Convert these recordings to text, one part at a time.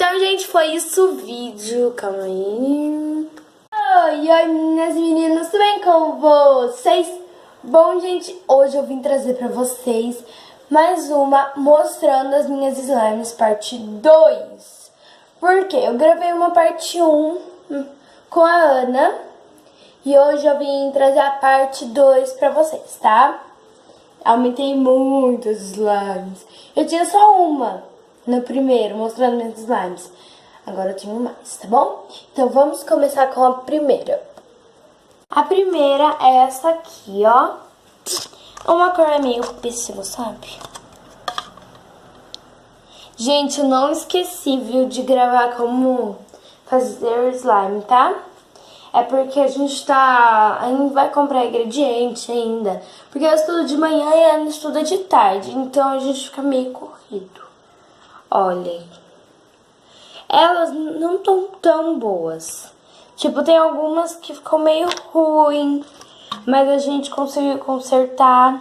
Então, gente, foi isso o vídeo. Calma aí. Oi, minhas meninas, tudo bem com vocês? Bom, gente, hoje eu vim trazer pra vocês mais uma mostrando as minhas slimes parte 2. Porque eu gravei uma parte 1 com a Ana e hoje eu vim trazer a parte 2 pra vocês, tá? Aumentei muitos slimes. Eu tinha só uma no primeiro, mostrando meus slimes. Agora eu tenho mais, tá bom? Então vamos começar com a primeira. A primeira é essa aqui, ó. Uma cor meio pêssego, sabe? Gente, eu não esqueci, viu, de gravar como fazer slime, tá? É porque a gente ainda vai comprar ingrediente ainda. Porque eu estudo de manhã e ela estuda de tarde. Então a gente fica meio corrido. Olhem. Elas não estão tão boas. Tipo, tem algumas que ficam meio ruim. Mas a gente conseguiu consertar.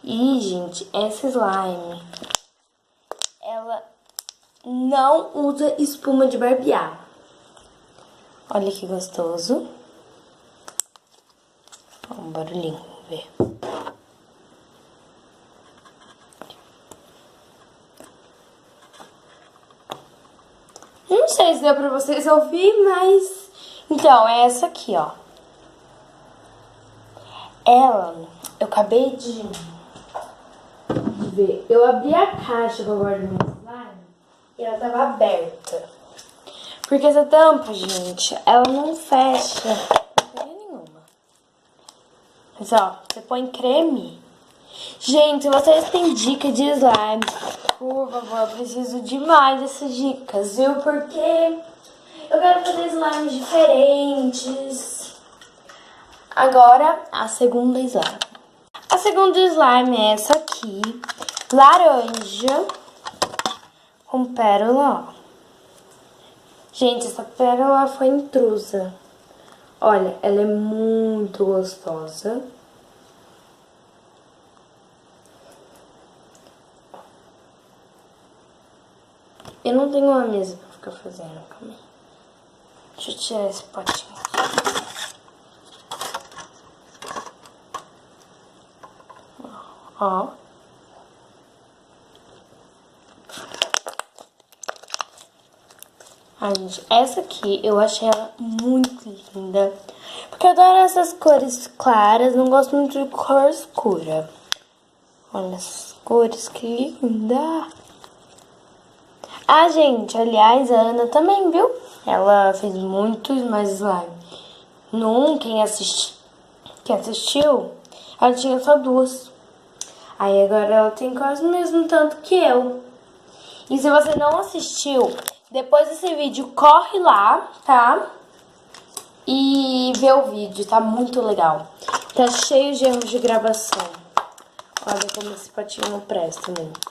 E, gente, essa slime, ela não usa espuma de barbear. Olha que gostoso. Ó, um barulhinho, vamos ver. Não sei se deu pra vocês ouvir, mas... Então, é essa aqui, ó. Ela, eu acabei de ver. Eu abri a caixa que eu guardo meu slime e ela tava aberta. Porque essa tampa, gente, ela não fecha porcaria nenhuma. Mas, ó, você põe creme. Gente, se vocês têm dica de slime, por favor, eu preciso demais dessas dicas, viu? Porque eu quero fazer slimes diferentes. Agora, a segunda slime. A segunda slime é essa aqui, laranja com pérola, ó. Gente, essa pérola foi intrusa. Olha, ela é muito gostosa. Eu não tenho uma mesa pra ficar fazendo, calma aí. Deixa eu tirar esse potinho aqui. Ó. Ai, gente, essa aqui eu achei ela muito linda. Porque eu adoro essas cores claras, não gosto muito de cor escura. Olha essas cores, que linda. Ah, gente, aliás, a Ana também, viu? Ela fez muitos mais slime. Quem assistiu, ela tinha só 2. Aí agora ela tem quase o mesmo tanto que eu. E se você não assistiu, depois desse vídeo, corre lá, tá? E vê o vídeo, tá muito legal. Tá cheio de erros de gravação. Olha como esse potinho não presta muito.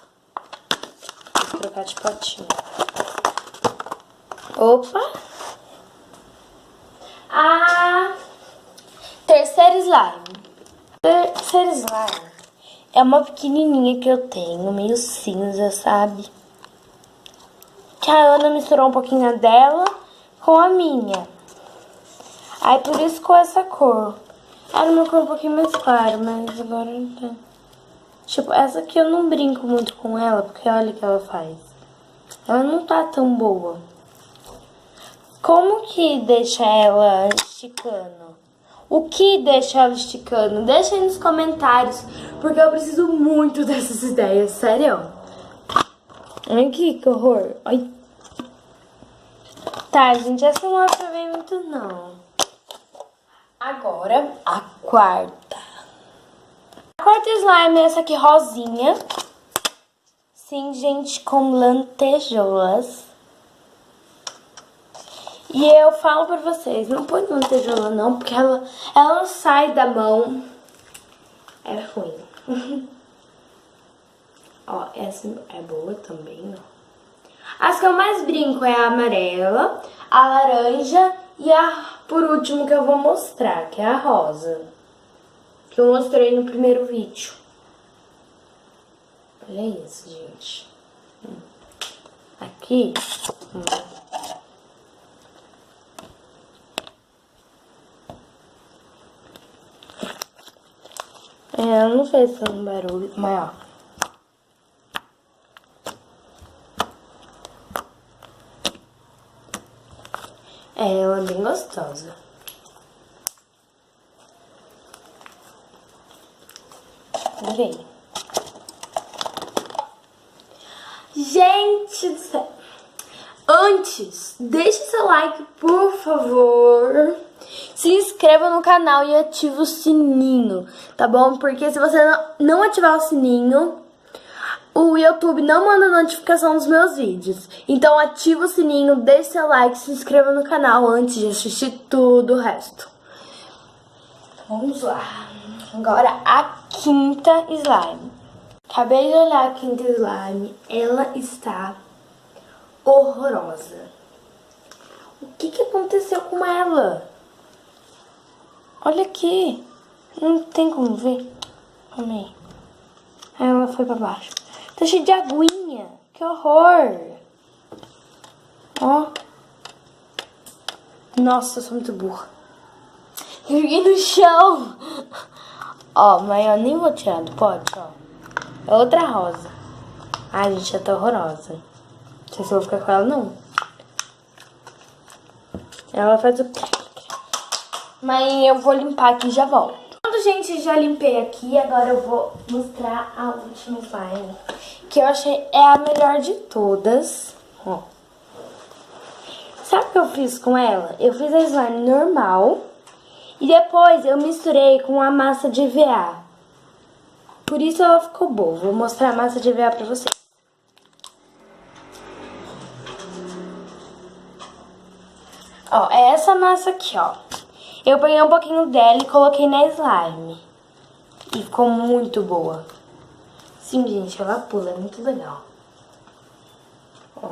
Vou trocar de potinho. Opa! A terceira slime. Terceira slime é uma pequenininha que eu tenho, meio cinza, sabe? Que a Ana misturou um pouquinho dela com a minha. Aí por isso ficou essa cor. Era uma cor um pouquinho mais clara, mas agora não tem. Tipo, essa aqui eu não brinco muito com ela, porque olha o que ela faz. Ela não tá tão boa. Como que deixa ela esticando? O que deixa ela esticando? Deixa aí nos comentários, porque eu preciso muito dessas ideias, sério. Olha aqui, que horror. Ai. Tá, gente, essa não aprovei muito, não. Agora, a quarta. A quarta slime é essa aqui, rosinha. Sim, gente, com lantejoulas. E eu falo pra vocês, não põe lantejoula não, porque ela não sai da mão. É ruim. Ó, essa é boa também, ó. As que eu mais brinco é a amarela, a laranja e por último, que eu vou mostrar, que é a rosa. Que eu mostrei no primeiro vídeo. Olha isso, gente. Aqui Ela não fez tanto barulho, mas ó. Ela é bem gostosa. Vem. Gente do céu. Antes, deixe seu like, por favor. Se inscreva no canal e ative o sininho, tá bom? Porque se você não ativar o sininho, o YouTube não manda notificação dos meus vídeos. Então ativa o sininho, deixe seu like, se inscreva no canal antes de assistir tudo o resto. Vamos lá. Agora a quinta slime. Acabei de olhar a quinta slime. Ela está horrorosa. O que aconteceu com ela? Olha aqui. Não tem como ver. Calma aí. Ela foi pra baixo. Tá cheio de aguinha. Que horror. Ó. Nossa, eu sou muito burra. Eu joguei no chão. Ó, mas eu nem vou tirar do pote, ó. É outra rosa. Ai, gente, ela tá horrorosa. Não sei se eu vou ficar com ela, não. Ela faz o... Mas eu vou limpar aqui e já volto. Pronto, gente, já limpei aqui. Agora eu vou mostrar a última slime, que eu achei é a melhor de todas. Ó. Sabe o que eu fiz com ela? Eu fiz a slime normal e depois eu misturei com a massa de EVA. Por isso ela ficou boa. Vou mostrar a massa de EVA pra vocês. Ó, é essa massa aqui, ó. Eu peguei um pouquinho dela e coloquei na slime. E ficou muito boa. Sim, gente, ela pula, é muito legal. Ó.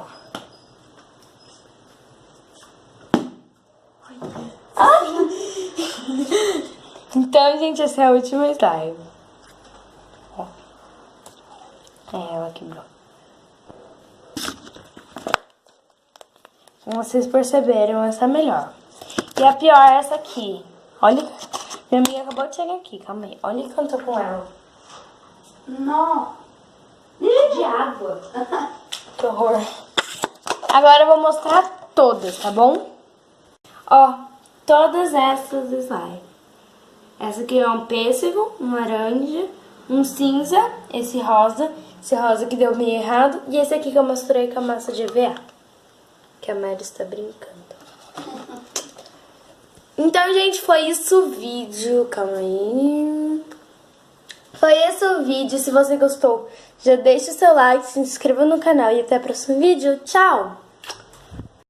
Ai. Então, gente, essa é a última slime. Ó. É ela quebrou. Como vocês perceberam, essa é a melhor. E a pior é essa aqui. Olha, minha amiga acabou de chegar aqui, calma aí. Olha que eu tô com ela. Não. De água. Que horror. Agora eu vou mostrar todas, tá bom? Ó, todas essas slime. Essa aqui é um pêssego, um laranja, um cinza, esse rosa que deu meio errado. E esse aqui que eu misturei com a massa de EVA. Que a Mari está brincando. Então, gente, foi isso o vídeo. Calma aí. Foi esse o vídeo. Se você gostou, já deixa o seu like, se inscreva no canal e até o próximo vídeo. Tchau!